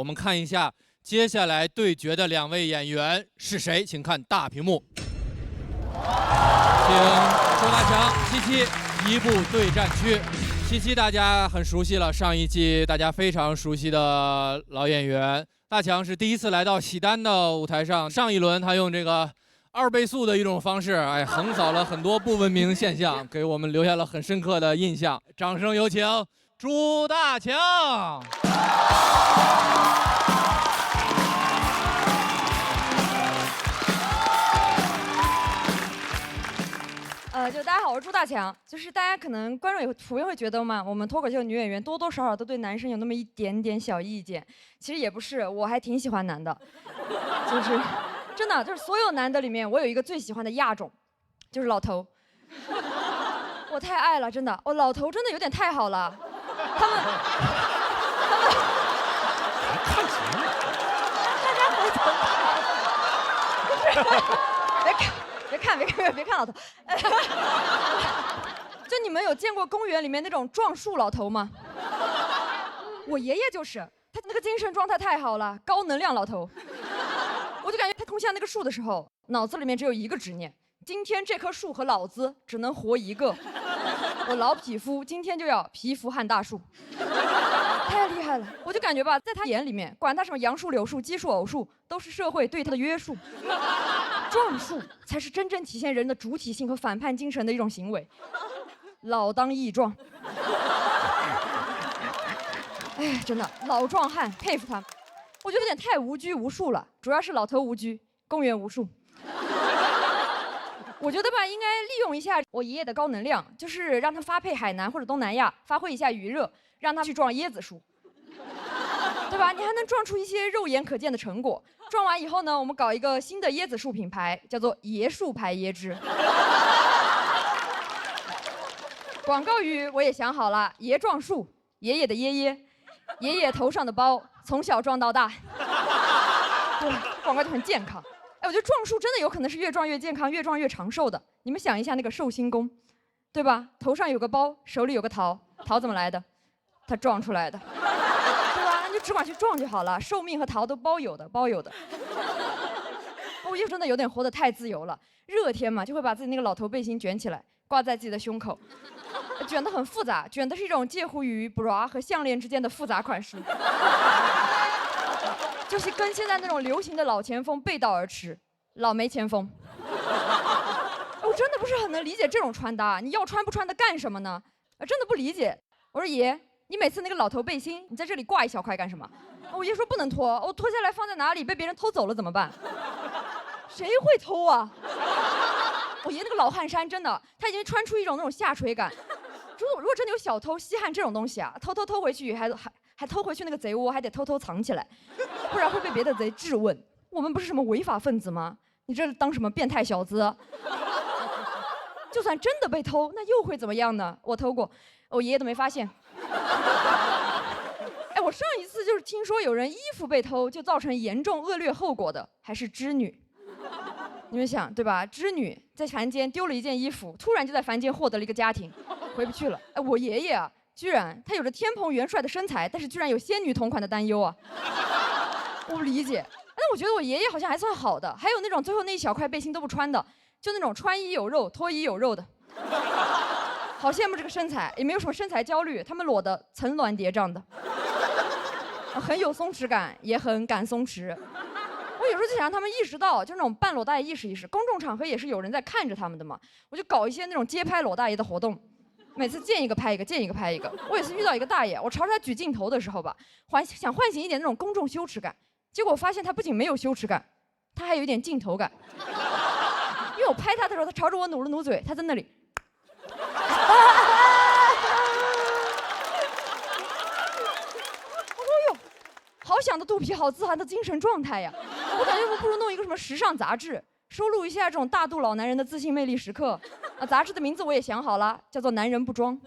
我们看一下接下来对决的2位演员是谁，请看大屏幕。请周大强、七七移步对战区。七七大家很熟悉了，上一季大家非常熟悉的老演员。大强是第一次来到喜丹的舞台上，上一轮他用这个2倍速的一种方式，横扫了很多不文明现象，给我们留下了很深刻的印象。掌声有请朱大强。就大家好，我是朱大强。就是大家可能观众也普遍会觉得嘛，我们脱口秀女演员多多少少都对男生有那么一点点小意见。其实也不是，我还挺喜欢男的，就是真的就是所有男的里面，我有一个最喜欢的亚种，就是老头。我太爱了，真的，老头真的有点太好了。他们，看什么？大家回头看，别看老头。就你们有见过公园里面那种撞树老头吗？我爷爷就是，他那个精神状态太好了，高能量老头。我就感觉他通向那个树的时候，脑子里面只有一个执念：今天这棵树和老子只能活一个。我老匹夫今天就要蚍蜉撼大树。太厉害了！我就感觉吧，在他眼里面，管他什么杨树、柳树、奇树、偶树，都是社会对他的约束。撞树才是真正体现人的主体性和反叛精神的一种行为。老当益壮。哎，真的老壮汉，佩服他们。我觉得有点太无拘无束了，主要是老头无拘，公园无数。我觉得吧，应该利用一下我爷爷的高能量，就是让他发配海南或者东南亚，发挥一下余热，让他去撞椰子树，对吧？你还能撞出一些肉眼可见的成果。撞完以后呢，我们搞一个新的椰子树品牌，叫做椰树牌椰汁。广告语我也想好了：爷撞树，爷爷的爷爷，爷爷头上的包，从小撞到大。对，广告就很健康。哎，我觉得撞树真的有可能是越撞越健康，越撞越长寿的。你们想一下那个寿星公，对吧？头上有个包，手里有个桃，桃怎么来的？他撞出来的，对吧？你就只管去撞就好了，寿命和桃都包有的，包有的。我又真的有点活得太自由了，热天嘛，就会把自己那个老头背心卷起来，挂在自己的胸口，卷得很复杂，卷的是一种介乎于 bra 和项链之间的复杂款式。就是跟现在那种流行的老前锋背道而驰，老没前锋。我真的不是很能理解这种穿搭，你要穿不穿的干什么呢？真的不理解。我说爷，你每次那个老头背心，你在这里挂一小块干什么？我爷说不能脱，我脱下来放在哪里被别人偷走了怎么办？谁会偷啊？我爷那个老汗衫真的，他已经穿出一种那种下垂感。如果真的有小偷稀罕这种东西啊，偷回去还偷回去那个贼窝，还得偷偷藏起来，不然会被别的贼质问。我们不是什么违法分子吗？你这当什么变态小子啊？就算真的被偷，那又会怎么样呢？我偷过，我爷爷都没发现。哎，我上一次就是听说有人衣服被偷，就造成严重恶劣后果的，还是织女。你们想对吧？织女在凡间丢了一件衣服，突然就在凡间获得了一个家庭，回不去了。哎，我爷爷啊，居然他有着天蓬元帅的身材，但是居然有仙女同款的担忧啊！我不理解。但我觉得我爷爷好像还算好的，还有那种最后那一小块背心都不穿的，就那种穿衣有肉脱衣有肉的。好羡慕这个身材，也没有什么身材焦虑，他们裸的层峦叠嶂的，很有松弛感，也很敢松弛。我有时候就想让他们意识到，就那种半裸大爷意识一识，公众场合也是有人在看着他们的嘛。我就搞一些那种街拍裸大爷的活动，每次见一个拍一个，见一个拍一个。我有一次遇到一个大爷，我朝着他举镜头的时候吧，想唤醒一点那种公众羞耻感，结果我发现他不仅没有羞耻感，他还有一点镜头感。因为我拍他的时候，他朝着我努了努嘴，他在那里。我说哟，好想的肚皮，好自寒的精神状态呀！我感觉我不如弄一个什么时尚杂志，收录一下这种大肚老男人的自信魅力时刻。杂志的名字我也想好了，叫做《男人不装》。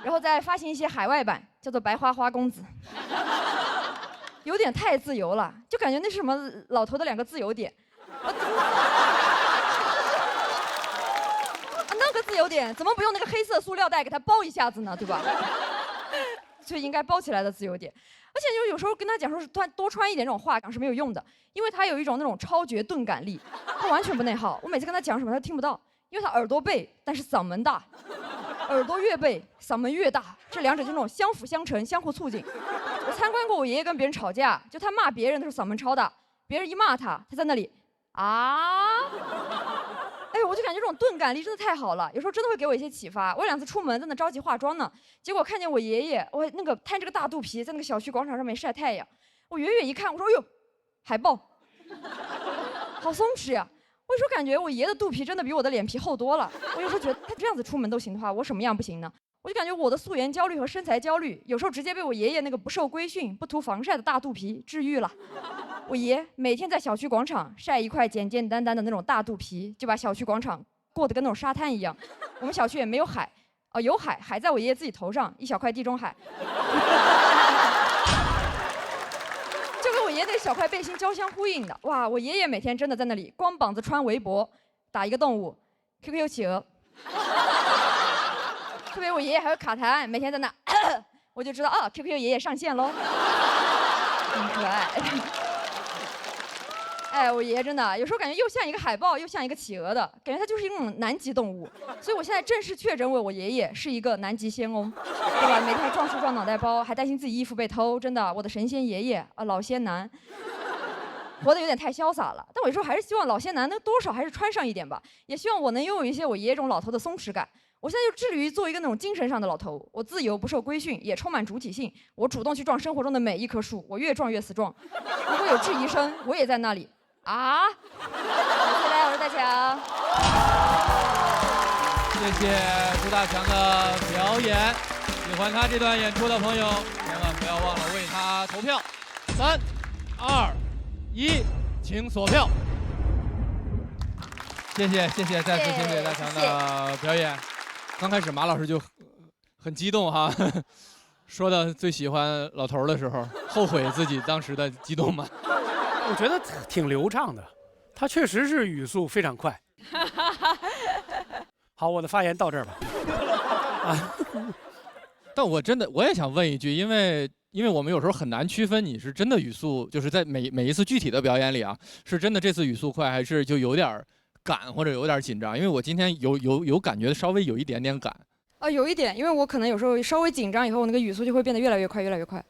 然后再发行一些海外版，叫做《白花花公子》。有点太自由了，就感觉那是什么老头的2个自由点。那个自由点怎么不用那个黑色塑料袋给它包一下子呢？对吧？所以应该包起来的自由点。而且就有时候跟他讲说是多穿一点这种话讲是没有用的，因为他有一种那种超绝钝感力，他完全不内耗。我每次跟他讲什么他听不到，因为他耳朵背，但是嗓门大，耳朵越背嗓门越大，这两者就那种相辅相成，相互促进。我参观过我爷爷跟别人吵架，就他骂别人的时候嗓门超大，别人一骂他，他在那里啊。哎，我就感觉这种钝感力真的太好了，有时候真的会给我一些启发。我2次出门在那着急化妆呢，结果看见我爷爷，我那个摊着个大肚皮在那个小区广场上面晒太阳。我远远一看，我说：“哎呦，海豹，好松弛呀！”我有时候感觉我爷的肚皮真的比我的脸皮厚多了。我有时候觉得他这样子出门都行的话，我什么样不行呢？我就感觉我的素颜焦虑和身材焦虑，有时候直接被我爷爷那个不受规训、不涂防晒的大肚皮治愈了。我爷每天在小区广场晒一块简简单单的那种大肚皮，就把小区广场过得跟那种沙滩一样。我们小区也没有海，有海，海在我爷爷自己头上，一小块地中海。就跟我爷爷那个小块背心交相呼应的。哇，我爷爷每天真的在那里光膀子穿围脖，打一个动物 ，QQ 企鹅。特别我爷爷还有卡痰，每天在那，我就知道啊 ，QQ 爷爷上线喽，很可爱。哎，我爷爷真的有时候感觉又像一个海豹，又像一个企鹅的感觉，他就是一种南极动物。所以我现在正式确诊为我爷爷是一个南极仙翁，对吧？每天还撞树撞脑袋包，还担心自己衣服被偷，真的，我的神仙爷爷啊，老仙男，活得有点太潇洒了。但我有时候还是希望老仙男能多少还是穿上一点吧，也希望我能拥有一些我爷爷这种老头的松弛感。我现在就致力于做一个那种精神上的老头，我自由不受规训，也充满主体性。我主动去撞生活中的每一棵树，我越撞越死撞。如果有质疑声，我也在那里啊。谢谢大家，我是大强。谢谢朱大强的表演，喜欢他这段演出的朋友，千万不要忘了为他投票。3、2、1，请锁票。谢谢，再次谢谢大强的表演。刚开始马老师就很激动哈，说到最喜欢老头的时候，后悔自己当时的激动吗？我觉得挺流畅的，他确实是语速非常快。好，我的发言到这儿吧。但我真的也想问一句，因为我们有时候很难区分你是真的语速，就是在每一次具体的表演里啊，是真的这次语速快，还是就有点赶或者有点紧张？因为我今天有感觉稍微有一点点赶。有一点，因为我可能有时候稍微紧张以后，我那个语速就会变得越来越快，越来越快，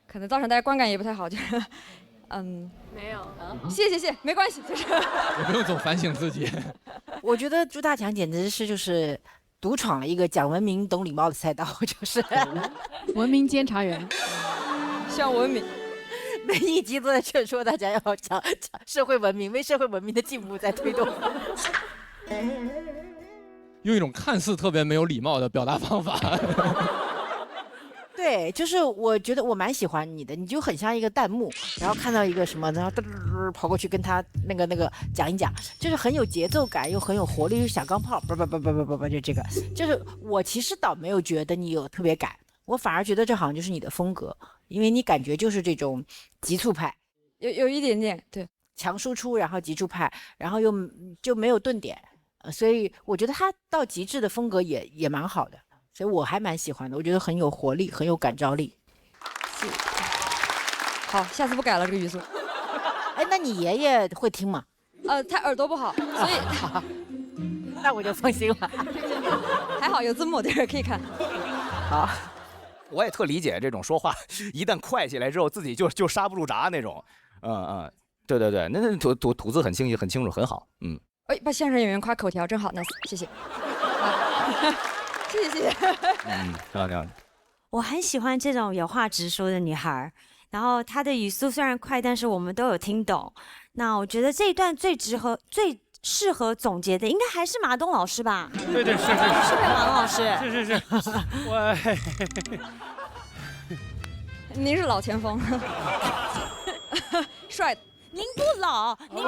可能造成大家观感也不太好，就是，没有，谢，没关系，就是。也不用总反省自己。我觉得朱大强简直是就是独闯了一个讲文明懂礼貌的赛道，就是文明监察员，像文明。每一集都在劝说大家要讲社会文明，为社会文明的进步在推动。用一种看似特别没有礼貌的表达方法。对，就是我觉得我蛮喜欢你的，你就很像一个弹幕，然后看到一个什么，然后跑过去跟他那个讲一讲，就是很有节奏感，又很有活力，就小钢炮，不，就这个，就是我其实倒没有觉得你有特别赶，我反而觉得这好像就是你的风格，因为你感觉就是这种急促派，有一点点，对，强输出，然后急促派，然后又就没有顿点，所以我觉得他到极致的风格也蛮好的。所以我还蛮喜欢的，我觉得很有活力，很有感召力。好，下次不改了这个语速。哎，那你爷爷会听吗？他耳朵不好，所以那我就放心了。还好有字幕，对，可以看。好，我也特理解这种说话，一旦快起来之后，自己就刹不住闸那种。对，那吐字很清晰，很清楚，很好。把相声演员夸口条真好 ，nice， 谢谢。谢谢。好。我很喜欢这种有话直说的女孩，然后她的语速虽然快，但是我们都有听懂。那我觉得这一段最适合总结的，应该还是马东老师吧？对，是，是不是马东老师？是，我。您是老前锋，帅的。您不老，您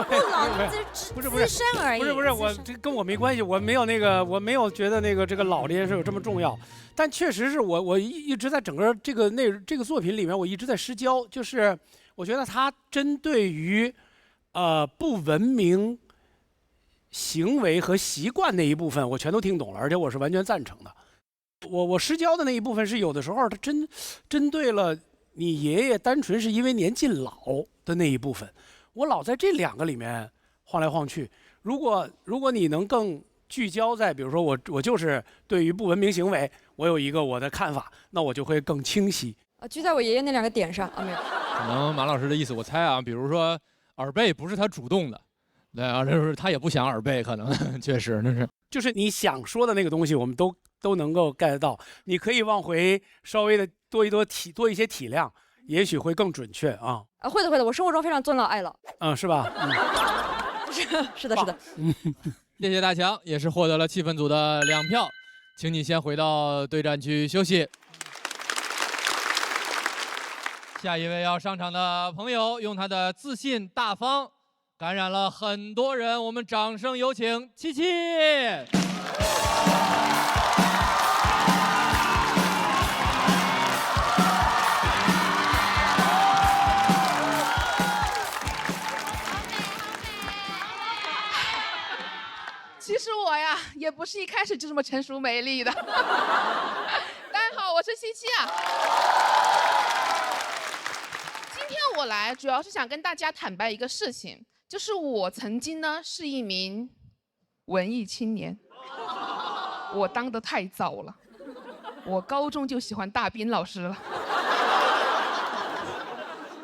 只不是资深而已。不是，我这跟我没关系，我没有觉得这个老这件事有这么重要。但确实是我一直在整个这个作品里面，我一直在失焦，就是我觉得他针对于不文明行为和习惯那一部分，我全都听懂了，而且我是完全赞成的。我失焦的那一部分是有的时候它针对了你爷爷单纯是因为年纪老的那一部分，我老在这2个里面晃来晃去。如果你能更聚焦在，比如说我就是对于不文明行为，我有一个我的看法，那我就会更清晰。聚在我爷爷那2个点上啊，没有。可能马老师的意思，我猜啊，比如说耳背不是他主动的，对啊，就是他也不想耳背，可能确实那是。就是你想说的那个东西，我们都能够 get 到。你可以往回稍微的多一些体谅，也许会更准确啊。会的，我生活中非常尊老爱老。是吧？是的。谢谢大强，也是获得了气氛组的2票，请你先回到对战区休息。下一位要上场的朋友，用他的自信大方感染了很多人，我们掌声有请七七。其实我呀，也不是一开始就这么成熟美丽的。大家好，我是西七啊。今天我来主要是想跟大家坦白一个事情，就是我曾经呢是一名文艺青年，我当得太早了，我高中就喜欢大斌老师了。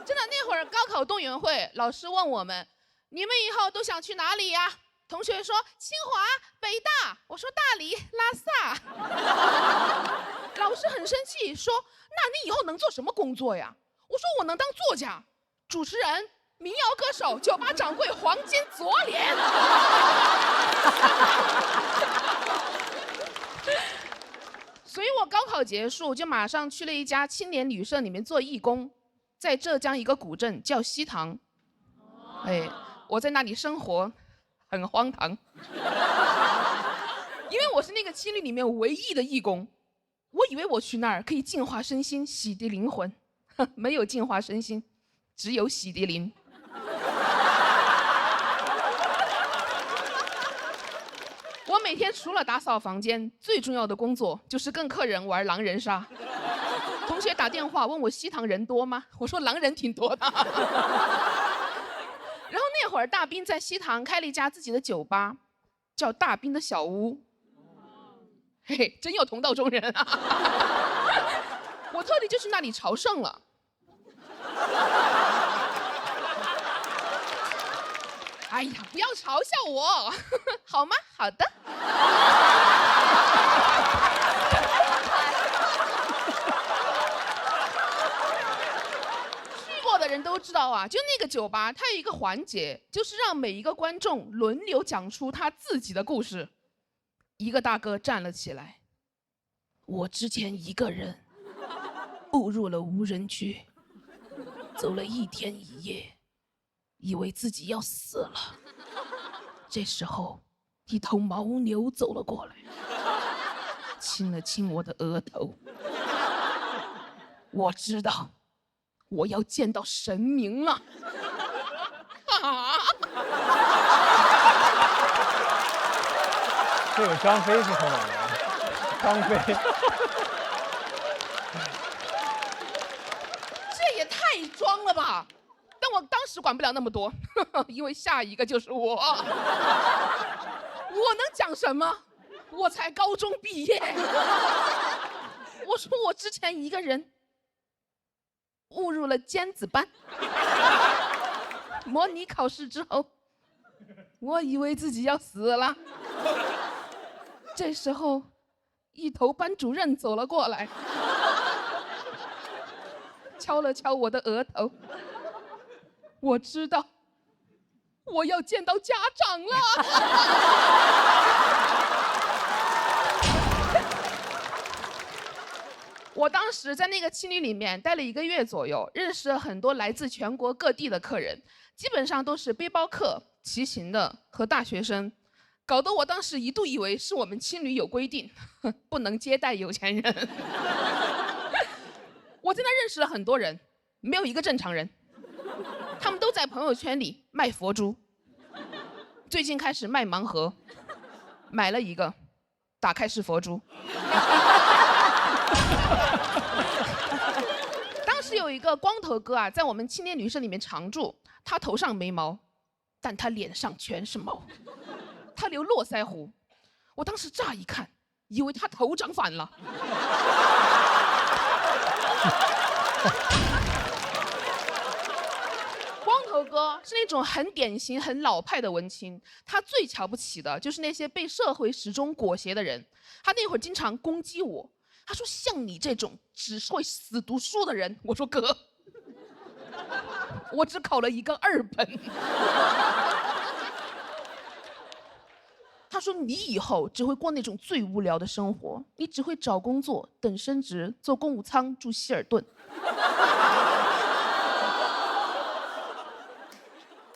真的，那会儿高考动员会，老师问我们，你们以后都想去哪里呀？同学说清华、北大，我说大理、拉萨。老师很生气，说：“那你以后能做什么工作呀？”我说：“我能当作家、主持人、民谣歌手、酒吧掌柜、黄金左脸。”所以我高考结束就马上去了一家青年旅社里面做义工，在浙江一个古镇叫西塘。我在那里生活。很荒唐，因为我是那个青旅里面唯一的义工，我以为我去那儿可以净化身心、洗涤灵魂，没有净化身心，只有洗涤灵。我每天除了打扫房间，最重要的工作就是跟客人玩狼人杀。同学打电话问我西塘人多吗？我说狼人挺多的。然后那会儿大斌在西塘开了一家自己的酒吧，叫大斌的小屋。嘿嘿，真有同道中人啊！我特地就去那里朝圣了。哎呀，不要嘲笑我，好吗？好的。的人都知道啊，就那个酒吧，它有一个环节，就是让每一个观众轮流讲出他自己的故事。一个大哥站了起来，我之前一个人误入了无人区，走了1天1夜，以为自己要死了。这时候，一头牦牛走了过来，亲了亲我的额头。我知道。我要见到神明了！这有张飞是从哪来的？张飞，这也太装了吧！但我当时管不了那么多，因为下一个就是我。我能讲什么？我才高中毕业。我说我之前一个人。误入了尖子班，模拟考试之后，我以为自己要死了。这时候，一头班主任走了过来，敲了敲我的额头。我知道，我要见到家长了。我当时在那个青旅里面待了1个月左右，认识了很多来自全国各地的客人，基本上都是背包客、骑行的和大学生，搞得我当时一度以为是我们青旅有规定，不能接待有钱人。我在那认识了很多人，没有一个正常人，他们都在朋友圈里卖佛珠，最近开始卖盲盒，买了一个，打开是佛珠。当时有一个光头哥啊，在我们青年旅社里面常住，他头上没毛，但他脸上全是毛，他留络腮胡。我当时乍一看，以为他头长反了。光头哥是那种很典型、很老派的文青，他最瞧不起的就是那些被社会时钟裹挟的人。他那会儿经常攻击我，他说：“像你这种只会死读书的人。”我说：“哥，我只考了一个2本。”他说：“你以后只会过那种最无聊的生活，你只会找工作、等升职、坐公务舱、住希尔顿。”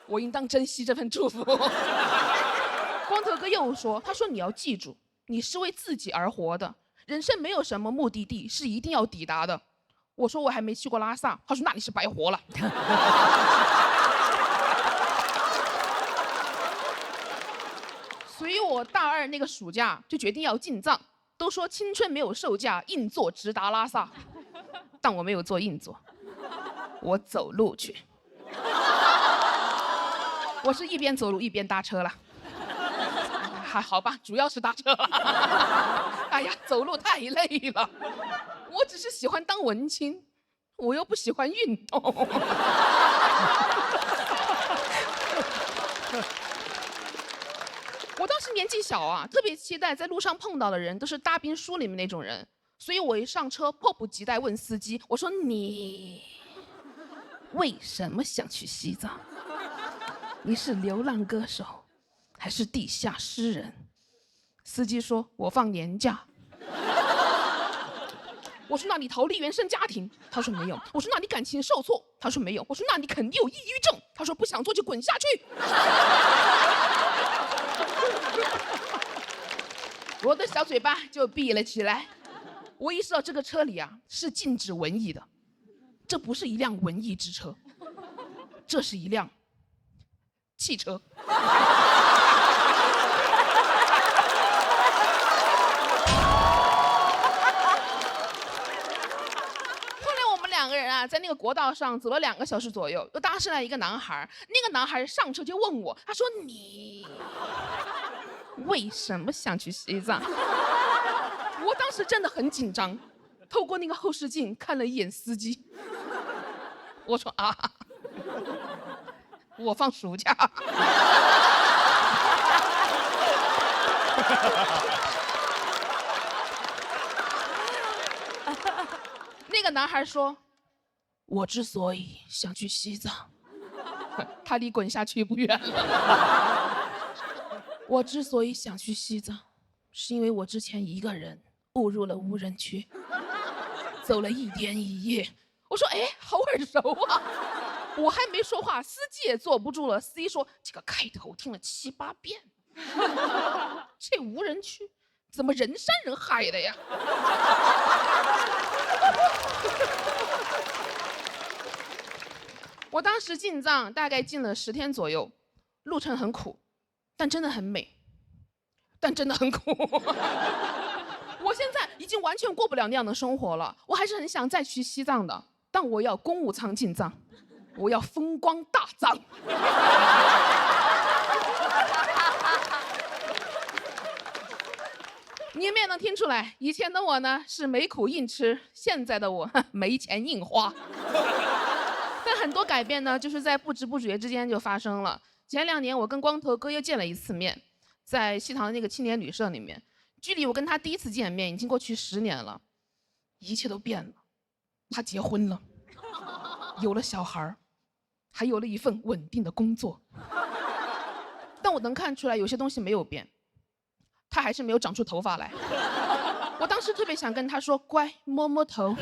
我应当珍惜这份祝福。光头哥又说：“他说你要记住，你是为自己而活的，人生没有什么目的地是一定要抵达的。”我说：“我还没去过拉萨。”他说：“那你是白活了。”所以我大2那个暑假就决定要进藏。都说青春没有售价，硬座直达拉萨，但我没有坐硬座，我走路去。我是一边走路一边搭车了，还好吧，主要是搭车了。哎呀，走路太累了。我只是喜欢当文青，我又不喜欢运动。我当时年纪小啊，特别期待在路上碰到的人都是大兵书里面那种人，所以我一上车迫不及待问司机，我说：“你为什么想去西藏？你是流浪歌手，还是地下诗人？”司机说：“我放年假。”我说：“那你逃离原生家庭？”他说：“没有。”我说：“那你感情受挫？”他说：“没有。”我说：“那你肯定有抑郁症？”他说：“不想做就滚下去。”我的小嘴巴就闭了起来。我意识到这个车里啊是禁止文艺的，这不是一辆文艺之车，这是一辆汽车。2个人啊，在那个国道上走了2个小时左右，又搭上来一个男孩。那个男孩上车就问我，他说：“你为什么想去西藏？”我当时真的很紧张，透过那个后视镜看了一眼司机，我说：“啊，我放暑假。”那个男孩说：“我之所以想去西藏，他离滚下去不远了。我之所以想去西藏，是因为我之前一个人误入了无人区，走了1天1夜。”我说：“哎，好耳熟啊！”我还没说话，司机也坐不住了。司机说：“这个开头听了7、8遍，这无人区怎么人山人海的呀？”我当时进藏大概进了10天左右，路程很苦，但真的很美，但真的很苦。我现在已经完全过不了那样的生活了，我还是很想再去西藏的，但我要公务舱进藏，我要风光大藏。你们也能听出来，以前的我呢是没苦硬吃，现在的我没钱硬花。但很多改变呢，就是在不知不觉之间就发生了。前2年我跟光头哥又见了1次面，在西塘的那个青年旅社里面，距离我跟他第1次见面已经过去10年了，一切都变了。他结婚了，有了小孩，还有了一份稳定的工作。但我能看出来有些东西没有变，他还是没有长出头发来。我当时特别想跟他说：“乖，摸摸头。”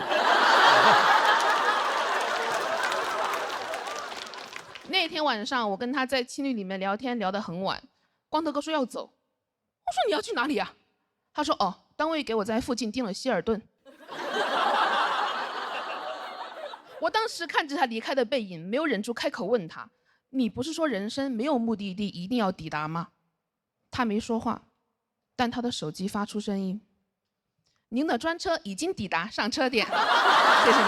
那天晚上我跟他在青旅里面聊天，聊得很晚。光头哥说要走，我说：“你要去哪里啊？”他说：“哦，单位给我在附近订了希尔顿。”我当时看着他离开的背影，没有忍住开口问他：“你不是说人生没有目的地一定要抵达吗？”他没说话，但他的手机发出声音。您的专车已经抵达上车点，谢谢您。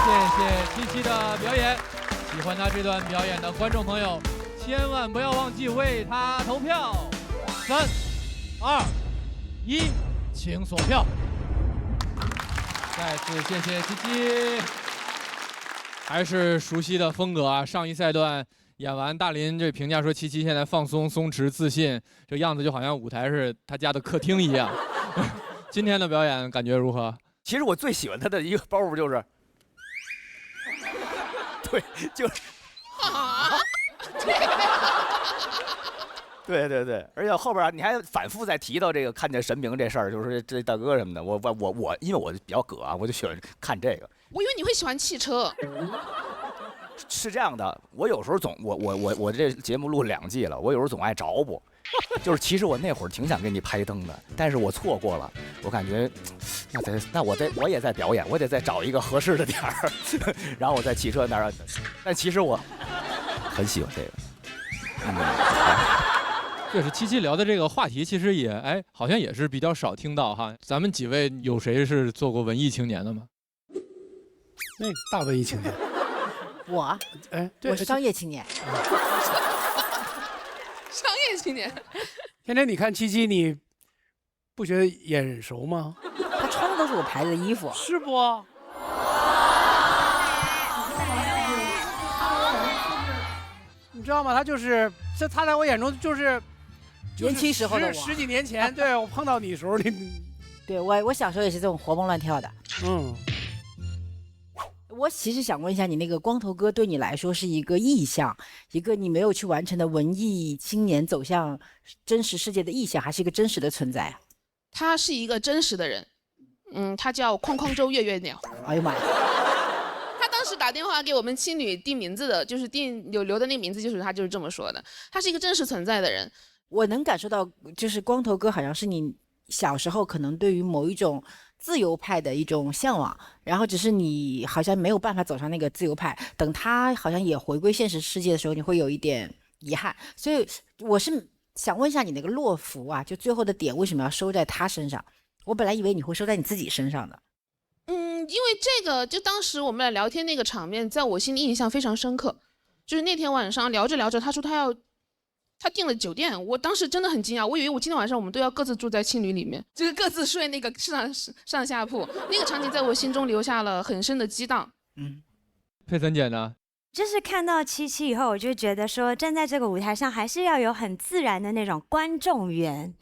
谢谢七七的表演，喜欢他这段表演的观众朋友，千万不要忘记为他投票。3、2、1，请锁票。再次谢谢七七，还是熟悉的风格啊！上一赛段演完，大林这评价说七七现在放松、松弛、自信，这样子就好像舞台是他家的客厅一样。今天的表演感觉如何？其实我最喜欢他的一个包袱就是，对，就是啊，对对对，而且后边你还反复在提到这个看见神明这事儿，就是这大哥什么的，我，因为我比较葛啊，我就喜欢看这个。我以为你会喜欢汽车。是这样的，我有时候总我这节目录2季了，我有时候总爱找补，就是其实我那会儿挺想给你拍灯的，但是我错过了，我感觉那我也在表演，我得再找一个合适的点儿，然后我在汽车那儿，但其实我很喜欢这个。这是七七聊的这个话题，其实也好像也是比较少听到哈。咱们几位有谁是做过文艺青年的吗？那大文艺青年。我，我是商业青年。商业青年。天天你看七七，你不觉得眼熟吗？他穿的都是我牌子的衣服。是不？你知道吗？他就是他在我眼中就是年轻时候的我，十几年前，对我碰到你的时候，对我小时候也是这种活蹦乱跳的。嗯。我其实想问一下，你那个光头哥对你来说是一个意象，一个你没有去完成的文艺青年走向真实世界的意象，还是一个真实的存在啊？他是一个真实的人，他叫框框洲月月鸟。哎呀妈呀！他当时打电话给我们青旅定名字的，就是留的那个名字，就是他就是这么说的。他是一个真实存在的人。我能感受到，就是光头哥好像是你小时候可能对于某一种自由派的一种向往，然后只是你好像没有办法走上那个自由派，等他好像也回归现实世界的时候，你会有一点遗憾。所以我是想问一下，你那个落福啊，就最后的点为什么要收在他身上？我本来以为你会收在你自己身上的。因为这个就当时我们俩聊天那个场面，在我心里印象非常深刻。就是那天晚上聊着聊着，他说他订了酒店，我当时真的很惊讶，我以为我今天晚上我们都要各自住在青旅里面，就是各自睡那个上下铺，那个场景在我心中留下了很深的激荡。佩森姐呢？就是看到七七以后，我就觉得说，站在这个舞台上还是要有很自然的那种观众缘，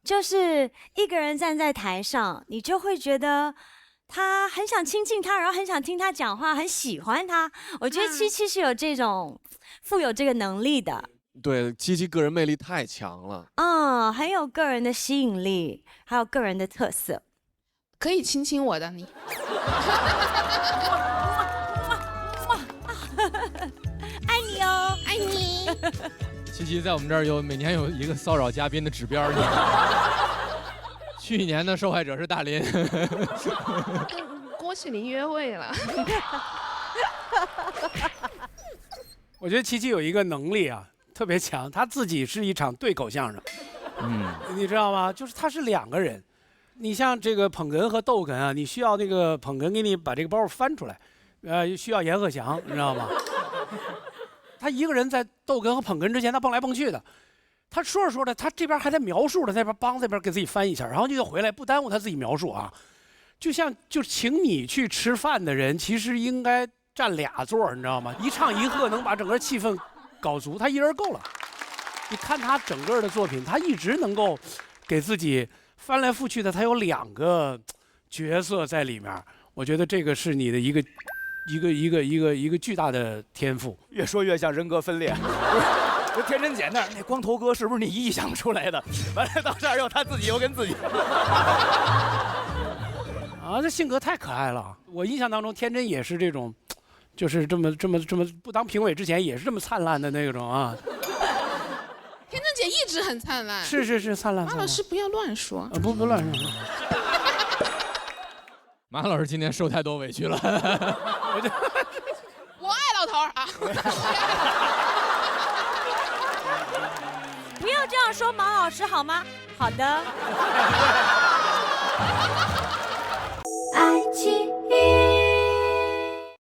就是一个人站在台上，你就会觉得他很想亲近他，然后很想听他讲话，很喜欢他。我觉得七七是有这种富有这个能力的。对，七七个人魅力太强了，很有个人的吸引力，还有个人的特色。可以亲亲我的你。爱你哦，爱你。七七在我们这儿每年有一个骚扰嘉宾的指标。去年的受害者是大林。郭麒麟约会了。我觉得七七有一个能力啊，特别强，他自己是一场对口相声。你知道吗？就是他是2个人。你像这个捧哏和逗哏啊，你需要那个捧哏给你把这个包翻出来，需要阎鹤祥，你知道吗？他一个人在逗哏和捧哏之间，他蹦来蹦去的。他说着说着，他这边还在描述着，那边帮这边给自己翻一下，然后就回来，不耽误他自己描述啊。就请你去吃饭的人，其实应该占2座，你知道吗？一唱一和能把整个气氛搞足，他一人够了。你看他整个的作品，他一直能够给自己翻来覆去的，他有2个角色在里面。我觉得这个是你的一个巨大的天赋。越说越像人格分裂。不是天真姐那光头哥是不是你臆想出来的？完了到这儿又他自己又跟自己。这性格太可爱了。我印象当中，天真也是这种，就是这么不当评委之前也是这么灿烂的那种啊。天真姐一直很灿烂。是灿烂。马老师不要乱说。不乱说。马老师今天受太多委屈了。我爱老头儿啊。不要要这样说毛老师好吗？好的。爱情。